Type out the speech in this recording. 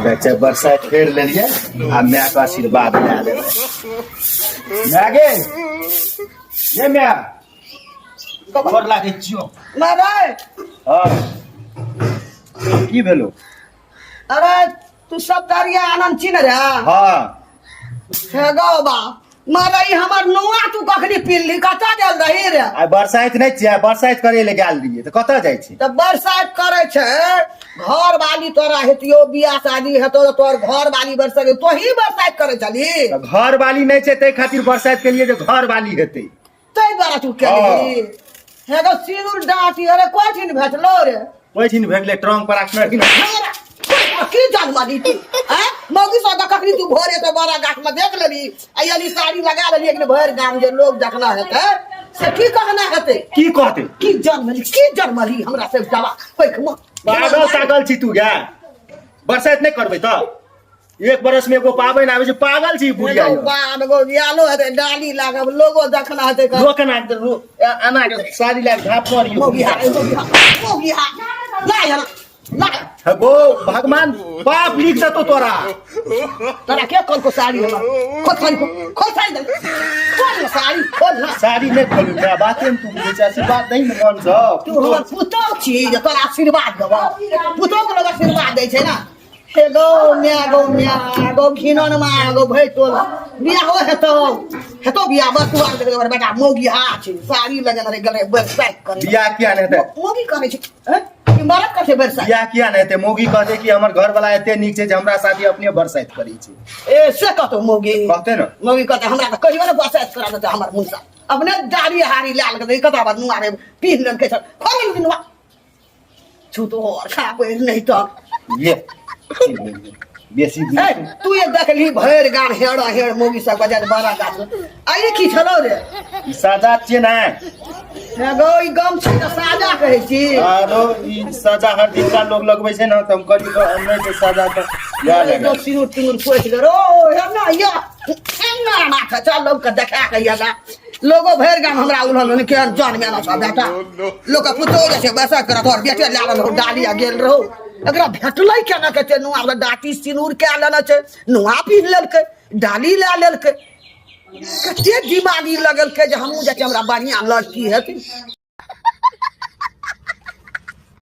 बच्चा बरसात फेर ले लिया आ मैं का आशीर्वाद ले ले मैं गे ये मैं गोर लागे छियो मारे हां की भेलो अरे तू सब दरिया आनंद छी न रे हां हे गो बा मारे ई हमर नौआ तू कखनी पिल्ली कता गेल रही रे आ बरसात नहीं छिया बरसात करे ले गेल रहिए त कता जाय छी त बरसात करे छे घर वाली तोरा हेतियो बियाह शादी हेतो तो तोर घर वाली बरसात तो ही बरसात करे चली घर वाली नहीं छे तै खातिर बरसात के लिए जो घर वाली हेते तै द्वारा तू केली हे गो सिनुर डाटी अरे कोठिन भेटलो रे कोठिन भेटले ट्रंक पर रखना कि की जान माली तू हैं मौगी सदा कखनी तू भोरे तो बड़ा गाछ में देख लेली आयली साड़ी लगा लेली एक भर गाम जे लोग देखना हेते से की कहना हेते की कहते की जान माली हमरा से दवा पैख म पागल सागल छी तू गे बरसात नहीं करबे त एक बरस में एगो पाबन आवे छै पागल छी बुढ़िया बाप गो यालो हेते डाली लागब लोगो देखना हेते लोक ना आना के साड़ी लाग झाप पर मौगी ला यार ला गो भगवान पाप लिख देतो तोरा तोरा के कौन को साड़ी होला खोल साड़ी खोल साड़ी खोल ना साड़ी नहीं खोलू क्या बात है तू मुझे ऐसी बात नहीं मान जा तू हमर पुतो छी जे तोरा आशीर्वाद देबो पुतो के लोग आशीर्वाद दै छै ना हे गो गो खिनन मा गो भई तोल बियाह हेतो बियाह बस तू आर बेटा मौगी हा छी साड़ी लगन रे गले बरसात करे बियाह किया नहीं थे मौगी करे छै हैं कि मरद करे बरसात बियाह किया नहीं थे मौगी कहते कि हमर घर वाला एते नीक छै जे हमरा शादी अपने बरसात करी छै ए से कहतो मौगी कहते न मौगी कहते हमरा त कहियो ने बरसात करा देते हमर मुंसा अपने दाढ़ी हारी लाल के कता बात नुआ रे पीन के छ खोल दिनवा छूतो और खा कोई नहीं तो ये बेसी तू ये देखली भर गान हेड़ मौगी सब बजा बड़ा गाछ आई की छलो रे सजा छिए ना गो ई गम छै त साजा कहै छी आरो ई सजा हर दिन का लोग लगबै छै ना त हम करी हमरे के सजा त या ले जो सिनुर तिनुर पोछ गरो हे ना या ना माथा चल लोग के देखा के या लोगो भर गाम हमरा उलहल के जान में ना छ बेटा लोग के पुतो जे छै बसा कर तोर बेटे लाल डाली आ गेल रहो एकरा भेटलै केना के नुआ डाटी सिनुर के लेना छै नुआ पीन लेलकै डाली ले लेलकै कते दिमागी लगल के जे हमहू जे हमरा बढ़िया लड़की हेतै